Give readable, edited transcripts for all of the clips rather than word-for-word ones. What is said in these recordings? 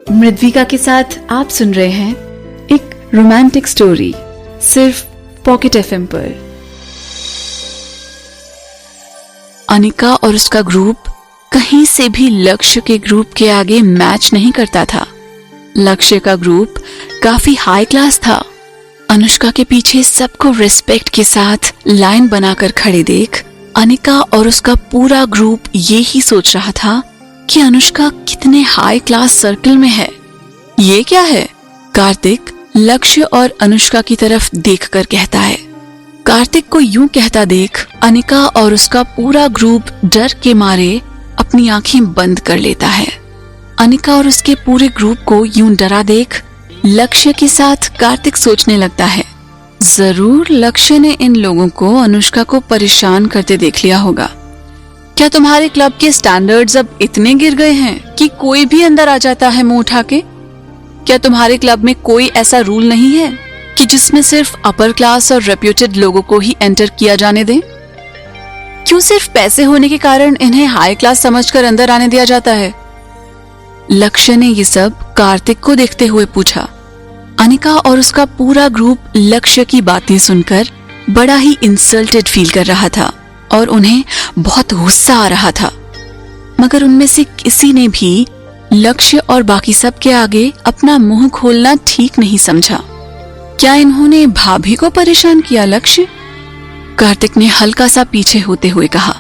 मृद्विका के साथ आप सुन रहे हैं एक रोमांटिक स्टोरी सिर्फ पॉकेट एफएम पर। अनिका और उसका ग्रुप कहीं से भी लक्ष्य के ग्रुप के आगे मैच नहीं करता था। लक्ष्य का ग्रुप काफी हाई क्लास था। अनुष्का के पीछे सबको रिस्पेक्ट के साथ लाइन बनाकर खड़े देख अनिका और उसका पूरा ग्रुप ये ही सोच रहा था कि अनुष्का कितने हाई क्लास सर्कल में है। ये क्या है? कार्तिक लक्ष्य और अनुष्का की तरफ देखकर कहता है। कार्तिक को यूं कहता देख अनिका और उसका पूरा ग्रुप डर के मारे अपनी आंखें बंद कर लेता है। अनिका और उसके पूरे ग्रुप को यूं डरा देख लक्ष्य के साथ कार्तिक सोचने लगता है, जरूर लक्ष्य ने इन लोगों को अनुष्का को परेशान करते देख लिया होगा। क्या तुम्हारे क्लब के स्टैंडर्ड्स अब इतने गिर गए हैं कि कोई भी अंदर आ जाता है मुंह उठा के? क्या तुम्हारे क्लब में कोई ऐसा रूल नहीं है कि जिसमें सिर्फ अपर क्लास और रेप्यूटेड लोगों को ही एंटर किया जाने दें? क्यों सिर्फ पैसे होने के कारण इन्हें हाई क्लास समझकर अंदर आने दिया जाता है? लक्ष्य ने ये सब कार्तिक को देखते हुए पूछा। अनिका और उसका पूरा ग्रुप लक्ष्य की बातें सुनकर बड़ा ही इंसल्टेड फील कर रहा था और उन्हें बहुत गुस्सा आ रहा था, मगर उनमें से किसी ने भी लक्ष्य और बाकी सब के आगे अपना मुंह खोलना ठीक नहीं समझा। क्या इन्होंने भाभी को परेशान किया लक्ष्य? कार्तिक ने हल्का सा पीछे होते हुए कहा।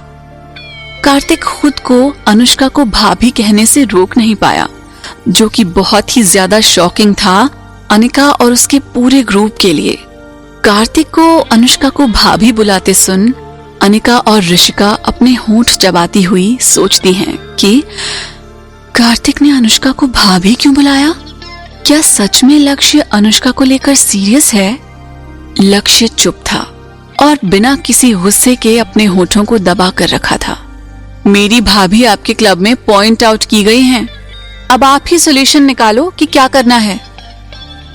कार्तिक खुद को अनुष्का को भाभी कहने से रोक नहीं पाया, जो कि बहुत ही ज्यादा शॉकिंग था अनिका और उसके पूरे ग्रुप के लिए। कार्तिक को अनुष्का को भाभी बुलाते सुन अनिका और ऋषिका अपने होंठ चबाती हुई सोचती हैं कि कार्तिक ने अनुष्का को भाभी क्यों बुलाया? क्या सच में लक्ष्य अनुष्का को लेकर सीरियस है? लक्ष्य चुप था और बिना किसी गुस्से के अपने होठों को दबा कर रखा था। मेरी भाभी आपके क्लब में पॉइंट आउट की गई हैं। अब आप ही सॉल्यूशन निकालो कि क्या करना है।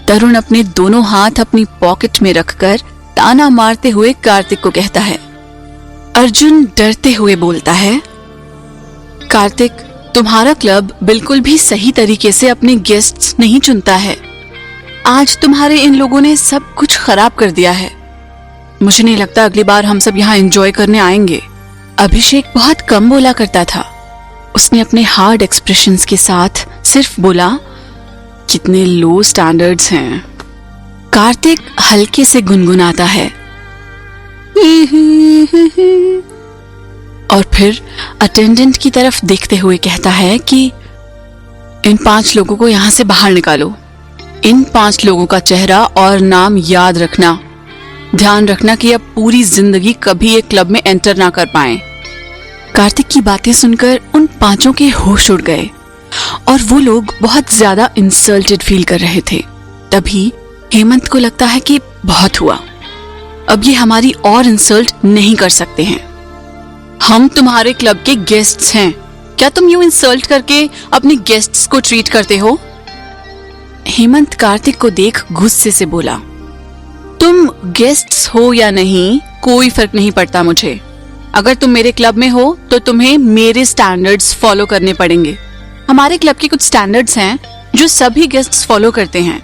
तरुण अपने दोनों हाथ अपनी पॉकेट में रखकर ताना मारते हुए कार्तिक को कहता है। अर्जुन डरते हुए बोलता है, कार्तिक, तुम्हारा क्लब बिल्कुल भी सही तरीके से अपने गेस्ट्स नहीं चुनता है। आज तुम्हारे इन लोगों ने सब कुछ खराब कर दिया है। मुझे नहीं लगता अगली बार हम सब यहाँ एंजॉय करने आएंगे। अभिषेक बहुत कम बोला करता था। उसने अपने हार्ड एक्सप्रेशंस के साथ सिर्फ बोला, कितने लो स्टैंडर्ड्स हैं। कार्तिक हल्के से गुनगुनाता है और फिर अटेंडेंट की तरफ देखते हुए कहता है कि इन 5 लोगों को यहां से बाहर निकालो। इन 5 लोगों का चेहरा और नाम याद रखना। ध्यान रखना कि अब पूरी जिंदगी कभी एक क्लब में एंटर ना कर पाएं। कार्तिक की बातें सुनकर उन 5 के होश उड़ गए और वो लोग बहुत ज्यादा इंसल्टेड फील कर रहे थे। तभी हेमंत को लगता है कि बहुत हुआ, अब ये हमारी और इंसल्ट नहीं कर सकते हैं। हम तुम्हारे क्लब के गेस्ट्स हैं, क्या तुम यूं इंसल्ट करके अपने गेस्ट्स को ट्रीट करते हो? हेमंत कार्तिक को देख गुस्से से बोला, तुम गेस्ट्स हो या नहीं कोई फर्क नहीं पड़ता मुझे। अगर तुम मेरे क्लब में हो तो तुम्हें मेरे स्टैंडर्ड्स फॉलो करने पड़ेंगे। हमारे क्लब के कुछ स्टैंडर्ड्स हैं जो सभी गेस्ट्स फॉलो करते हैं।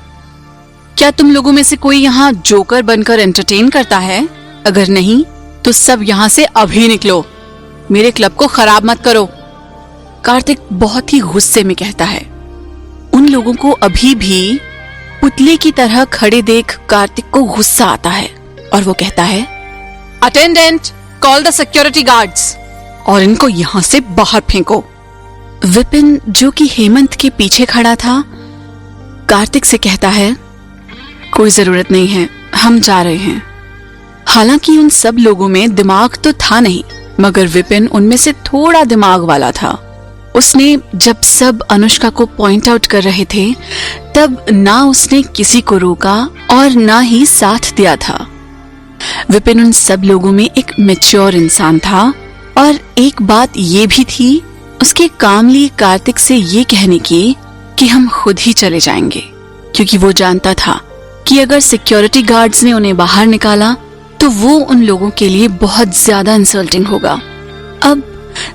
क्या तुम लोगों में से कोई यहाँ जोकर बनकर एंटरटेन करता है? अगर नहीं तो सब यहाँ से अभी निकलो। मेरे क्लब को खराब मत करो। कार्तिक बहुत ही गुस्से में कहता है। उन लोगों को अभी भी पुतले की तरह खड़े देख कार्तिक को गुस्सा आता है और वो कहता है, attendant, call the security guards और इनको यहाँ से बाहर फेंको। विपिन, जो कि हेमंत के पीछे खड़ा था, कार्तिक से कहता है, कोई जरूरत नहीं है, हम जा रहे हैं। हालांकि उन सब लोगों में दिमाग तो था नहीं, मगर विपिन उनमें से थोड़ा दिमाग वाला था। उसने जब सब अनुष्का को पॉइंट आउट कर रहे थे तब ना उसने किसी को रोका और ना ही साथ दिया था। विपिन उन सब लोगों में एक मैच्योर इंसान था और एक बात ये भी थी उसके कामली कार्तिक से ये कहने की कि हम खुद ही चले जाएंगे, क्योंकि वो जानता था कि अगर सिक्योरिटी गार्ड्स ने उन्हें बाहर निकाला तो वो उन लोगों के लिए बहुत ज्यादा इंसल्टिंग होगा। अब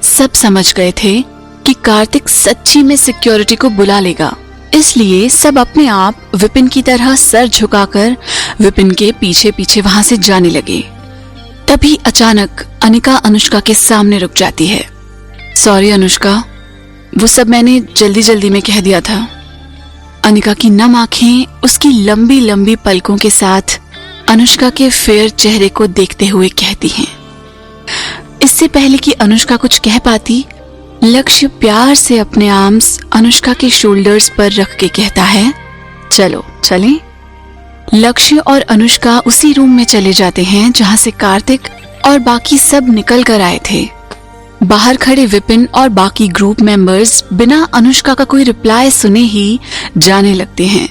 सब समझ गए थे कि कार्तिक सच्ची में सिक्योरिटी को बुला लेगा, इसलिए सब अपने आप विपिन की तरह सर झुकाकर विपिन के पीछे पीछे वहां से जाने लगे। तभी अचानक अनिका अनुष्का के सामने रुक जाती है। सॉरी अनुष्का, वो सब मैंने जल्दी जल्दी में कह दिया था। अनिका की नम आंखें उसकी लंबी लंबी पलकों के साथ अनुष्का के फेयर चेहरे को देखते हुए कहती हैं। इससे पहले कि अनुष्का कुछ कह पाती, लक्ष्य प्यार से अपने आर्म्स अनुष्का के शोल्डर्स पर रख के कहता है, चलो चलें। लक्ष्य और अनुष्का उसी रूम में चले जाते हैं जहां से कार्तिक और बाकी सब निकल कर आए थे। बाहर खड़े विपिन और बाकी ग्रुप मेंबर्स बिना अनुष्का का कोई रिप्लाई सुने ही जाने लगते हैं।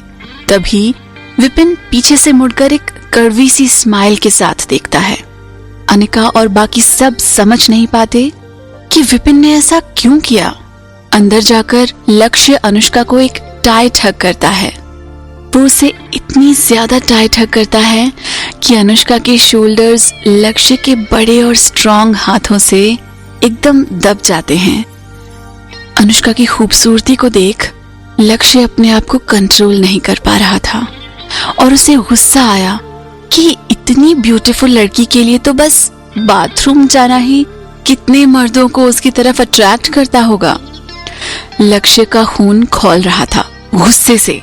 तभी विपिन पीछे से मुड़कर एक कड़वी सी स्माइल के साथ देखता है। अनिका और बाकी सब समझ नहीं पाते कि विपिन ने ऐसा क्यों किया। अंदर जाकर लक्ष्य अनुष्का को एक टाइट हग करता है। वो उसे इतनी ज्यादा टाइट हग करता है कि अनुष्का के शोल्डर्स लक्ष्य के बड़े और स्ट्रॉन्ग हाथों से एकदम दब जाते हैं। अनुष्का की खूबसूरती को देख लक्ष्य अपने आप को कंट्रोल नहीं कर पा रहा था और उसे गुस्सा आया कि इतनी ब्यूटीफुल लड़की के लिए तो बस बाथरूम जाना ही कितने मर्दों को उसकी तरफ अट्रैक्ट करता होगा। लक्ष्य का खून खौल रहा था गुस्से से,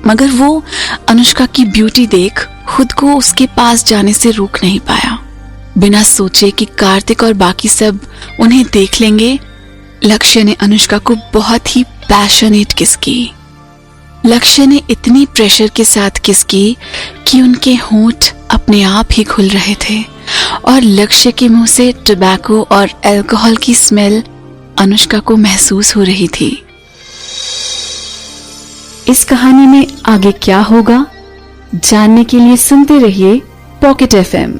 मगर वो अनुष्का की ब्यूटी देख खुद को उसके पास जाने से रोक नहीं पाया। बिना सोचे कि कार्तिक और बाकी सब उन्हें देख लेंगे, लक्ष्य ने अनुष्का को बहुत ही पैशनेट किस की। लक्ष्य ने इतनी प्रेशर के साथ किस की कि उनके होंठ अपने आप ही खुल रहे थे और लक्ष्य के मुंह से टबैको और अल्कोहल की स्मेल अनुष्का को महसूस हो रही थी। इस कहानी में आगे क्या होगा जानने के लिए सुनते रहिए पॉकेट FM।